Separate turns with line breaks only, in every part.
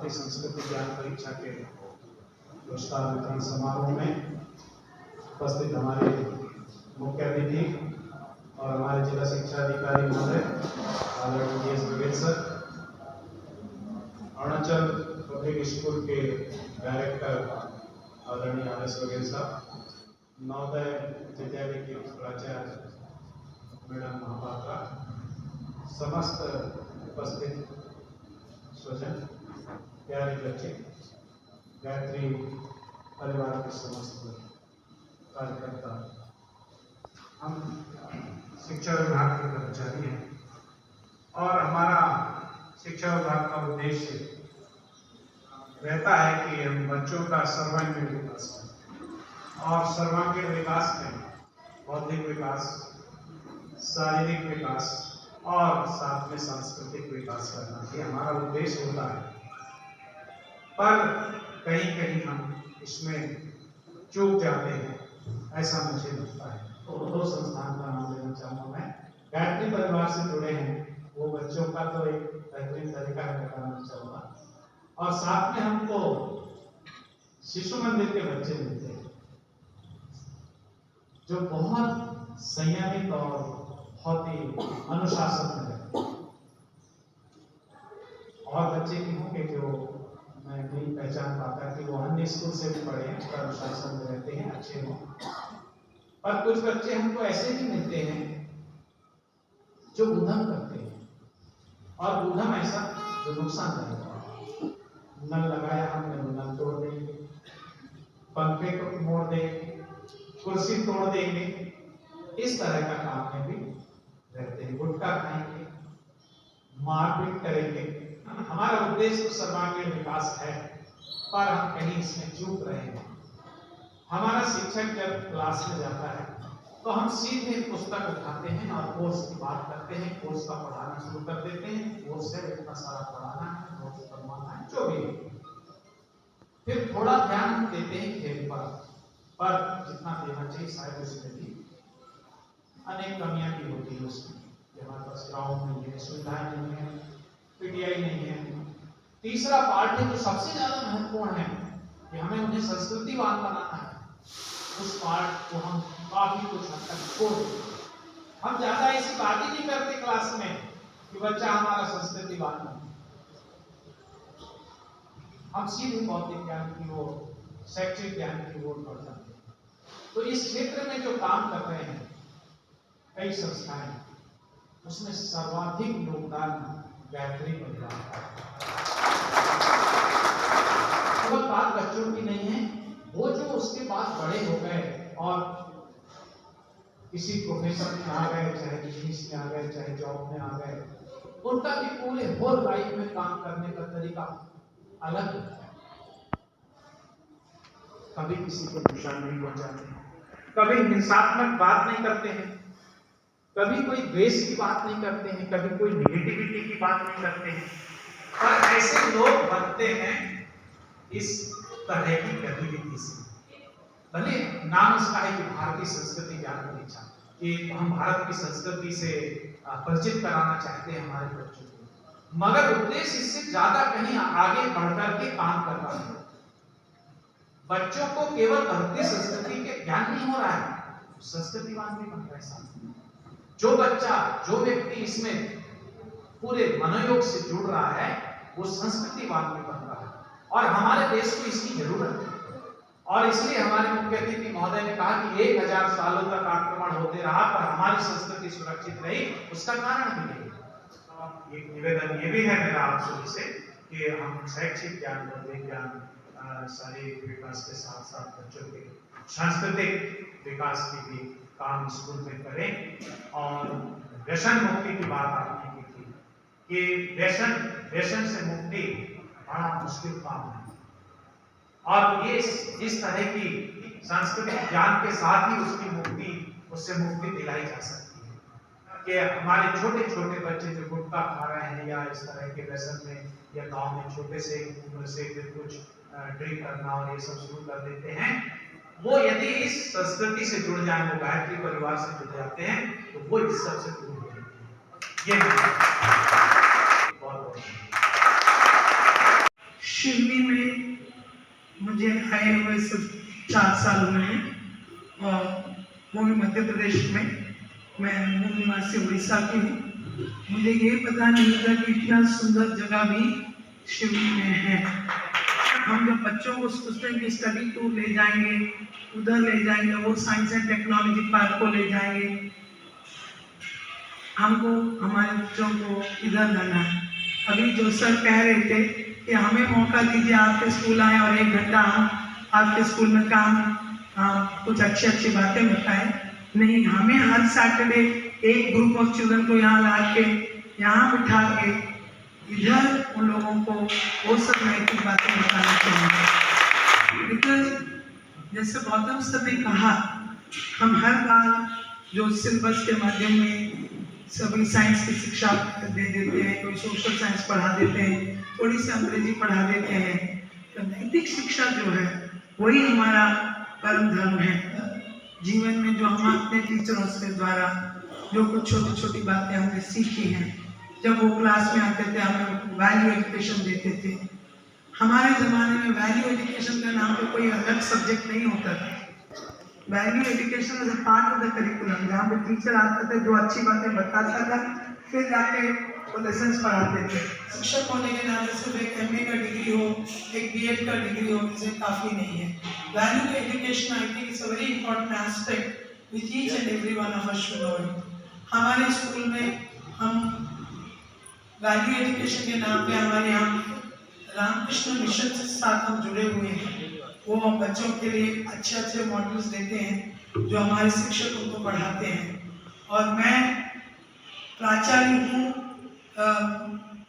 भारतीय संस्कृति ज्ञान परीक्षा के पुरस्कार वितरण समारोह में उपस्थित हमारे मुख्य अतिथि और हमारे जिला शिक्षा अधिकारी महोदय आदरणीय DS Baghel sir, Arunachal public school के डायरेक्टर आदरणीय RS बघेल साहब, नवोदय विद्यालय के प्राचार्य मैडम महापात्रा, समस्त उपस्थित स्वजन, प्यारे बच्चे, गायत्री परिवार के समस्त कार्यकर्ता, हम शिक्षा विभाग के कर्मचारी हैं और हमारा शिक्षा विभाग का उद्देश्य रहता है कि हम बच्चों का सर्वांगीण विकास करें और सर्वांगीण विकास में बौद्धिक विकास, शारीरिक विकास और साथ में सांस्कृतिक विकास करना, ये हमारा उद्देश्य होता है। पर कहीं कहीं हम इसमें चूक जाते हैं, ऐसा मुझे लगता है। तो दो संस्थान का नाम लेना चाहूँगा मैं, गायत्री परिवार से जुड़े हैं वो बच्चों का तो एक बेहतरीन तरीका है बताना चाहूँगा, और साथ में हमको शिशु मंदिर के बच्चे मिलते हैं जो बहुत संयमित और बहुत ही अनुशासन में रहते हैं। और बच्चे भी होंगे जो मैं नहीं पहचान पाता कि वो अन्य स्कूल से भी पढ़े हैं, पर अनुशासन में रहते हैं, अच्छे हों। पर कुछ बच्चे हमको ऐसे भी मिलते हैं जो उद्यम करते हैं, और उद्यम ऐसा जो नुकसानदायक है। नल लगाया हमने, नल तोड़ देंगे, पंखे को मोड़ देंगे, कुर्सी तोड़ देंगे, इस तरह का काम में भी रहते हैं। गुटखा खाएंगे, मारपीट करेंगे। हमारा उद्देश्य तो सर्वांगीण विकास है, पर हम कहीं इसमें चूक रहे हैं। हमारा शिक्षक जब क्लास में जाता है तो हम सीधे पुस्तक उठाते हैं और कोर्स की बात करते हैं, कोर्स का पढ़ाना शुरू कर देते हैं। कोर्स है इतना सारा पढ़ाना है, नोट्स बनवाना है, जो भी है। फिर थोड़ा ध्यान हम देते हैं खेल पर जितना देना चाहिए शायद उसमें भी अनेक कमियां भी होती है उसमें। हमारे पास ग्राउंड नहीं है, सुविधाएं नहीं है, PTI नहीं है। तीसरा पार्ट है जो सबसे ज्यादा महत्वपूर्ण है कि हमें उन्हें संस्कृतिवान बनाना है। उस पार्ट को हम काफी कुछ हद तक छोड़ देते हैं। हम ज्यादा ऐसी बात ही नहीं करते क्लास में कि बच्चा हमारा संस्कृतिवान बने। हम सीधे बौद्धिक ज्ञान की ओर, शैक्षिक ज्ञान की ओर बढ़ जाते हैं। तो इस क्षेत्र में जो काम कर रहे हैं कई संस्थाएं, उसमें सर्वाधिक योगदान गायत्री परिवार का है। केवल बात बच्चों की नहीं है, वो जो उसके बाद बड़े हो गए और किसी प्रोफेशन में आ गए, चाहे बिजनेस में आ गए, चाहे जॉब में आ गए, उनका भी पूरे होल लाइफ में काम करने का तरीका अलग होता है। कभी किसी को नुकसान नहीं पहुंचाते हैं, कभी हिंसात्मक बात नहीं करते हैं, कभी कोई द्वेष की बात नहीं करते हैं, कभी कोई नेगेटिविटी की बात नहीं करते हैं। पर ऐसे लोग बनते हैं इस तरह की गतिविधि से। भले नाम उसका है कि भारतीय संस्कृति ज्ञान परीक्षा, कि हम भारत की संस्कृति से परिचित कराना चाहते हैं हमारे बच्चों को, मगर उद्देश्य इससे ज्यादा कहीं आगे बढ़कर के काम करना है। बच्चों को केवल भारतीय संस्कृति के ज्ञान नहीं हो रहा है, संस्कृतिवान भी बन रहा है। जो बच्चा, जो व्यक्ति इसमें पूरे मनोयोग से जुड़ रहा है, वो संस्कृतिवान भी बन रहा है, और हमारे देश को इसकी जरूरत है। और इसलिए हमारे मुख्य अतिथि महोदय ने कहा कि 1000 सालों तक आक्रमण होते रहा पर हमारी संस्कृति सुरक्षित रही, उसका कारण भी नहीं। एक निवेदन ये भी है मेरा आप सभी से कि हम शैक्षिक ज्ञान, बौद्धिक ज्ञान, शारीरिक विकास के साथ साथ बच्चों के सांस्कृतिक विकास की भी काम स्कूल में करें। और व्यसन मुक्ति की बात आपने की थी कि व्यसन से मुक्ति बड़ा मुश्किल काम है, और ये इस तरह की सांस्कृतिक ज्ञान के साथ ही उससे मुक्ति दिलाई जा सकती है। कि हमारे छोटे छोटे बच्चे जो गुटखा खा रहे हैं या इस तरह के व्यसन में, या गांव में छोटे से उम्र से फिर कुछ ड्रिंक करना और ये सब शुरू कर देते हैं, वो यदि इस संस्कृति से जुड़ जाए, वो गायत्री परिवार से जुड़ जाते हैं, तो वो इस सबसे दूर हो जाते हैं। ये बहुत
साल हुए हैं और वो भी मध्य प्रदेश में। मैं मूल निवासी उड़ीसा की हूँ। मुझे ये पता नहीं था कि इतना सुंदर जगह भी शिवली में है। हम जब बच्चों को सोचते हैं कि स्टडी टूर ले जाएंगे, उधर ले जाएंगे, वो साइंस एंड टेक्नोलॉजी पार्क को ले जाएंगे, हमको हमारे बच्चों को इधर लाना है। अभी जो सर कह रहे थे कि हमें मौका दीजिए, आपके स्कूल आए और 1 घंटा हम आपके स्कूल में कुछ अच्छी बातें बताएं। नहीं, हमें हर सैटरडे एक ग्रुप ऑफ चिल्ड्रन को यहाँ ला के, यहाँ बिठा के इधर उन लोगों को वो सब नैतिक बातें बताना चाहिए। बिकॉज जैसे गौतम सर ने कहा, हम हर बार जो सिलेबस के माध्यम में सभी साइंस की शिक्षा दे देते हैं, कोई सोशल साइंस पढ़ा देते हैं, थोड़ी सी अंग्रेजी पढ़ा देते हैं, तो नैतिक शिक्षा जो है वही हमारा परम धर्म है। जीवन में जो हम अपने टीचरों के द्वारा जो कुछ छोटी छोटी बातें हमने सीखी हैं, जब वो क्लास में आते थे हमें वैल्यू एजुकेशन देते थे। हमारे ज़माने में वैल्यू एजुकेशन के नाम पे कोई अलग सब्जेक्ट नहीं होता था। Value education is a part of the curriculum, जहाँ पे टीचर आता था, जो अच्छी बातें बताता था, फिर जाके वो लेसन पढ़ाते थे। शिक्षक होने के नाते सिर्फ एक MA का डिग्री हो, एक BEd का डिग्री हो, इसे काफ़ी नहीं है। Value education I think is a very important aspect which each and every one of us should know it. हमारे स्कूल में हम वैल्यू एजुकेशन के नाम पे हमारे यहाँ रामकृष्ण मिशन के साथ हम जुड़े हुए हैं। वो हम बच्चों के लिए अच्छे मॉडल्स देते हैं जो हमारे शिक्षक उनको पढ़ाते हैं। और मैं प्राचार्य हूँ,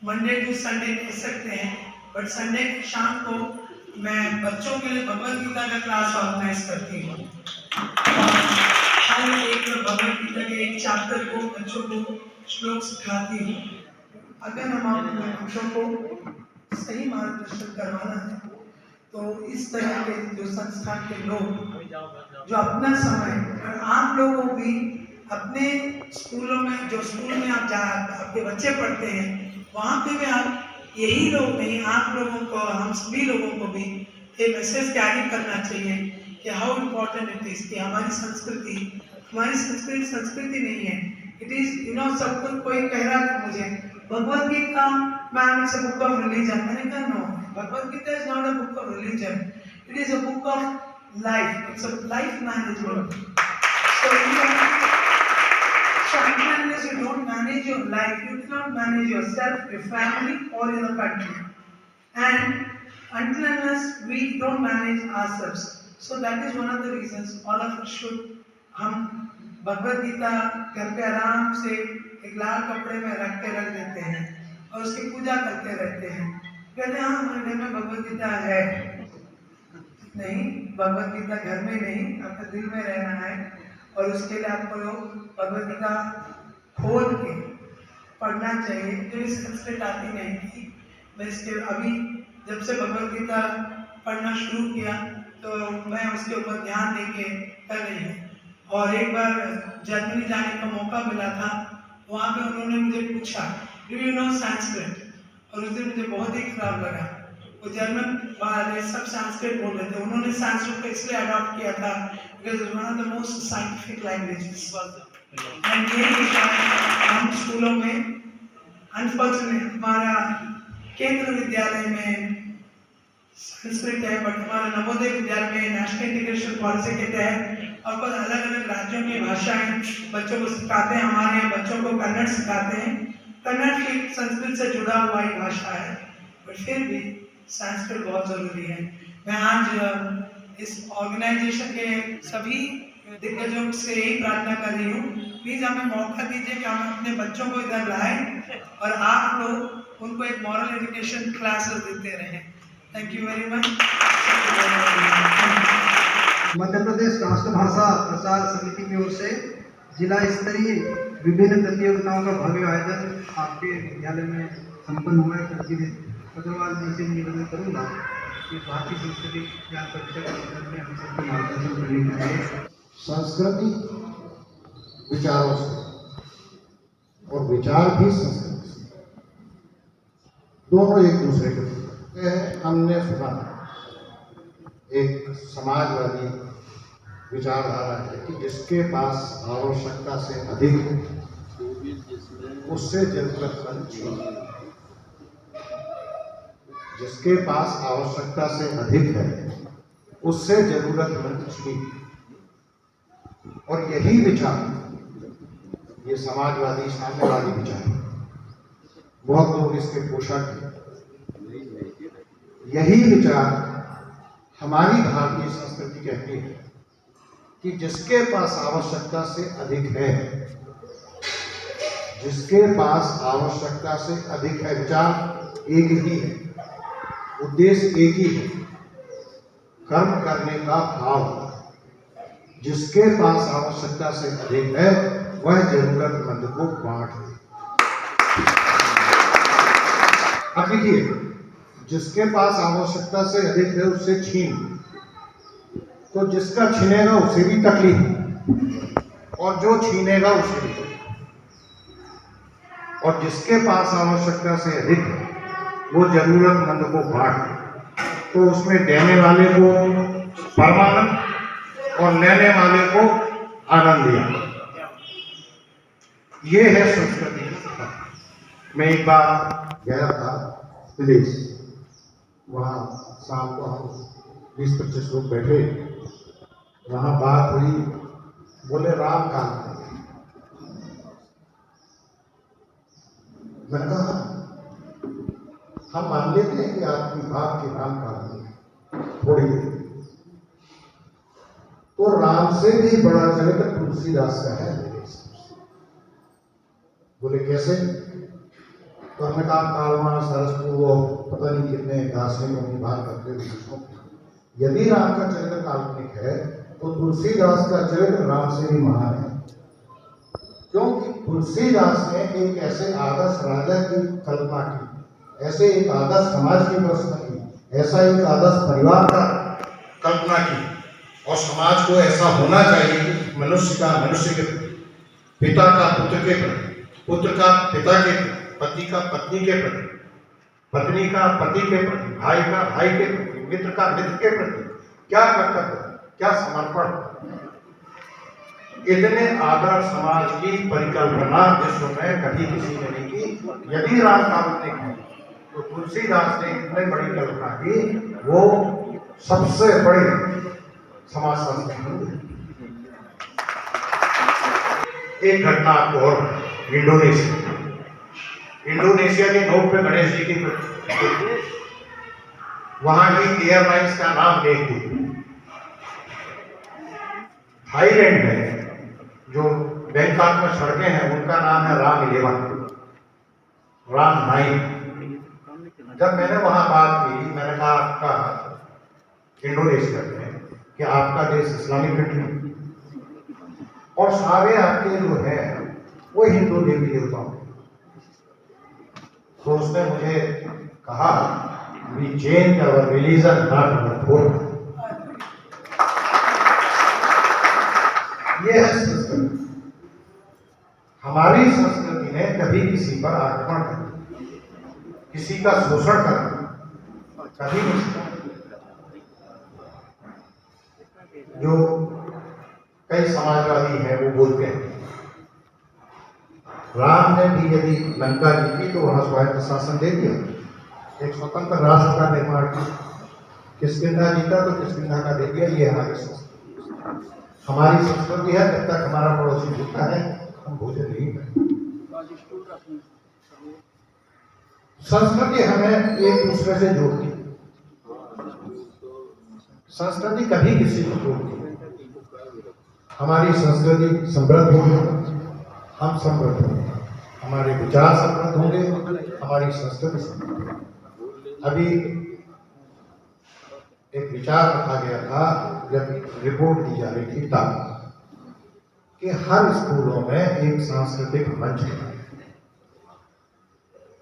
मंडे टू संडे कह सकते हैं, बट संडे की शाम को मैं बच्चों के लिए भगवद गीता का क्लास ऑर्गेनाइज करती हूँ। हर एक भगवद गीता के एक चैप्टर को बच्चों को श्लोक सिखाती हूँ। अगर हम अपने बच्चों को सही मार्गदर्शन करवाना है तो इस तरह के जो संस्थान के लोग जो अपना समय, और आप लोगों को भी अपने स्कूलों में, जो स्कूल में आप आपके बच्चे पढ़ते हैं, वहाँ पे भी आप यही लोग नहीं, आप लोगों को, हम सभी लोगों को भी ये मैसेज कैरी करना चाहिए कि हाउ इम्पोर्टेंट इट इज कि हमारी संस्कृति नहीं है। इट इज सबको कोई कह रहा था मुझे Bhagavad Gita ma'am it's a book of religion. मैंने कहा no, Bhagavad Gita is not a book of religion, it is a book of life, it's a life management. So unless you don't manage your life, you cannot manage yourself, your family, or your country. And until unless we don't manage ourselves, so that is one of the reasons all of us should, हम भगवद गीता घर पे आराम से एक लाल कपड़े में रख देते हैं और उसकी पूजा करते रहते हैं। कहते हैं हाँ हमारे घर में भगवद गीता है। नहीं, भगवद गीता घर में नहीं, आपके दिल में रहना है। और उसके लिए आपको भगवद गीता खोल के पढ़ना चाहिए। जो इस संस्कृत आती नहीं थी, मैं इसके अभी जब से भगवद गीता पढ़ना शुरू किया तो मैं उसके ऊपर ध्यान देके कर रही हूँ। और एक बार जर्मनी जाने का मौका मिला था, वहाँ पे उन्होंने मुझे पूछा डू यू नो संस्कृत, और उस दिन मुझे बहुत ही खराब लगा। वो जर्मन वाले सब संस्कृत बोल रहे थे। उन्होंने संस्कृत को इसलिए अडॉप्ट किया था because it's one of the most scientific languages. And ये हम स्कूलों में अनफॉर्चुनेट हमारा केंद्र विद्यालय में संस्कृत है, बट हमारा नवोदय विद्यालय में नेशनल इंटीग्रेशन पॉलिसी के तहत और अलग अलग राज्यों की भाषाएं बच्चों को सिखाते हैं। हमारे यहाँ बच्चों को कन्नड़ सिखाते हैं। कन्नड़ की संस्कृत से जुड़ा हुआ ही भाषा है, बट फिर भी संस्कृत बहुत जरूरी है। मैं आज इस ऑर्गेनाइजेशन के सभी दिग्गजों से यही प्रार्थना कर रही हूँ, प्लीज हमें मौका दीजिए कि हम अपने बच्चों को इधर लाएं और आप लोग उनको एक मॉरल एजुकेशन क्लासेस देते रहें। Thank you very much.
Madhya Pradesh Rashtrabhasha Prachar समिति की ओर से जिला स्तरीय विभिन्न प्रतियोगिताओं का भव्य आयोजन आपके विद्यालय में संपन्न हुआ है। अग्रवाल जी से निवेदन करूंगा कि भारतीय संस्कृति ज्ञान परिषद के संदर्भ में हम सबको मार्गदर्शन करने के लिए
सांस्कृतिक विचारों से और विचार भी संस्कृति से दोनों एक दूसरे के हमने सुना एक समाजवादी विचारधारा है कि जिसके पास आवश्यकता से अधिक है उससे जरूरतमंद छीन। जिसके पास आवश्यकता से अधिक है उससे जरूरतमंद छीन। और यही विचार, ये समाजवादी साम्यवादी विचार, बहुत लोग इसके पोषक हैं। यही विचार हमारी भारतीय संस्कृति कहती है कि जिसके पास आवश्यकता से अधिक है, जिसके पास आवश्यकता से अधिक है, विचार एक ही है, उद्देश्य एक ही है, कर्म करने का भाव। जिसके पास आवश्यकता से अधिक है वह जरूरतमंद को बांट दे। अब देखिए, जिसके पास आवश्यकता से अधिक है उससे छीन, तो जिसका छीनेगा उसे भी तकलीफ और जो छीनेगा उसे भी तकलीफ। और जिसके पास आवश्यकता से अधिक है वो जरूरतमंद को बांट दे, तो उसमें देने वाले को परमानंद और लेने वाले को आनंद दिया। ये है संस्कृति। मैं एक बार गया था विदेश, वहाँ शाम को हम 20-25 लोग बैठे, वहाँ बात हुई, बोले राम काल में। मैंने कहा हम मान लेते हैं कि आपकी बात के राम काल में थोड़ी देर, तो राम से भी बड़ा चरित्र तुलसीदास का है। बोले कैसे? तो हमने कहा कालमा सरसपुर पता नहीं कितने दार्शनिकों की बात करते हुए, यदि राम का चरित्र काल्पनिक है तो तुलसीदास का चरित्र राम से भी महान है। क्योंकि तुलसीदास ने एक ऐसे आदर्श राजा की कल्पना की, ऐसे एक आदर्श समाज की कल्पना की, ऐसा एक आदर्श परिवार का कल्पना की, और समाज को ऐसा होना चाहिए कि मनुष्य के पिता का पुत्र के प्रति, पुत्र का पिता के प्रति, पति का पत्नी के प्रति, पत्नी का पति के प्रति, भाई का भाई के प्रति, मित्र का मित्र के प्रति क्या कर्तव्य, क्या समर्पण। इतने आदर्श समाज की परिकल्पना विश्व में कभी किसी ने नहीं की। यदि राम काल्पनिक है तो तुलसीदास ने इतनी बड़ी कल्पना की, वो सबसे बड़ी समाज संस्कृति। एक घटना आपको और, इंडोनेशिया के नोट पे गणेश जी की, वहां की एयरलाइंस का नाम देख लीजिए। थाईलैंड में जो बैंकॉक में सड़कें हैं उनका नाम है राम 11, राम 9। जब मैंने वहां बात की, मैंने कहा आपका इंडोनेशिया में कि आपका देश इस्लामिक कंट्री और सारे आपके जो है वो हिंदू देवी देवताओं, तो उसने मुझे कहा we change our religion not our food। ये है संस्कृति। हमारी संस्कृति ने कभी किसी पर आक्रमण कर, किसी का शोषण करना कभी नहीं। जो कई समाजवादी हैं वो बोलते हैं राम ने भी यदि लंका जीती तो वहां स्वायत्त शासन दे दिया, एक स्वतंत्र राष्ट्र का निर्माण किया। किष्किंधा जीता तो किष्किंधा का दे दिया। ये हमारी संस्कृति है। जब तक हमारा पड़ोसी भूखा है हम भोजन नहीं करें। संस्कृति हमें एक दूसरे से जोड़ती है। संस्कृति कभी किसी को जोड़ती है। हमारी संस्कृति समृद्ध होगी, हम समृद्ध होंगे, हमारे विचार समृद्ध होंगे, हमारी संस्कृति समृद्ध। अभी एक विचार रखा गया था, जब रिपोर्ट दी जा रही थी तब, कि हर स्कूलों में एक सांस्कृतिक मंच है।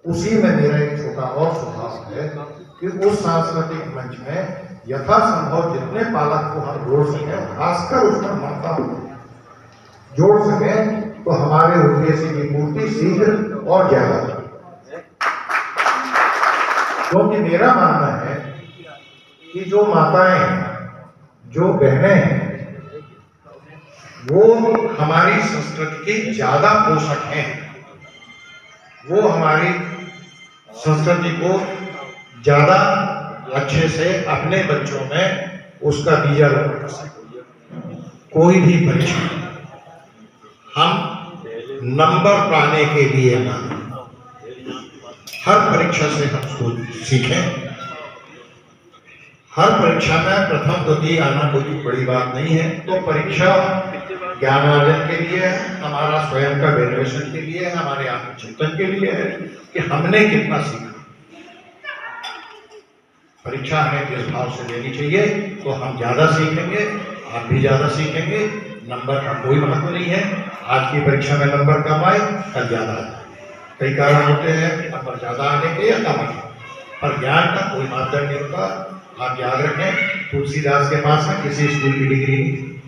उसी में मेरा एक छोटा और सुझाव है कि उस सांस्कृतिक मंच में यथासंभव जितने पालक को हम जोड़ सके, खासकर उसमें ममता जोड़ सके, तो हमारे उद्देश्य की पूर्ति शीघ्र और ज्यादा। क्योंकि मेरा मानना है कि जो माताएं हैं, जो बहनें हैं, वो हमारी संस्कृति के ज्यादा पोषक हैं। वो हमारी संस्कृति को ज्यादा अच्छे से अपने बच्चों में उसका बीजारोपण कर सकते। कोई भी परीक्षा हम नंबर पाने के लिए ना, हर परीक्षा से हम सीखें। हर परीक्षा में प्रथम द्वितीय आना कोई बड़ी बात नहीं है। तो परीक्षा ज्ञानार्जन के लिए है, हमारा स्वयं का वैल्यूएशन के लिए है, हमारे आत्मचिंतन के लिए है कि हमने कितना सीखा। परीक्षा हमें जिस भाव से लेनी चाहिए तो हम ज्यादा सीखेंगे, आप भी ज्यादा सीखेंगे। नंबर का कोई महत्व नहीं है। आज की परीक्षा में नंबर कम आए, कल ज्यादा आए। कई कारण होते हैं कि नंबर ज्यादा आने के या कम आने, पर ज्ञान का कोई मापदंड नहीं होता। आप याद रखें, तुलसीदास के पास में किसी स्कूल की डिग्री नहीं थी,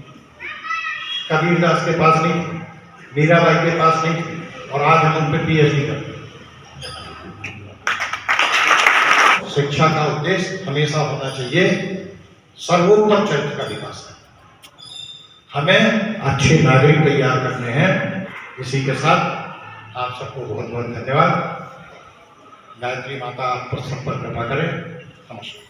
कबीरदास के पास नहीं थी, मीराबाई के पास नहीं थी, और आज हम उन पर PhD करते हैं। शिक्षा का उद्देश्य हमेशा होना चाहिए सर्वोत्तम चरित्र का विकास है। हमें अच्छे नागरिक तैयार करने हैं। इसी के साथ आप सबको बहुत बहुत धन्यवाद। गायत्री माता आप पर सब पर कृपा करें। नमस्कार।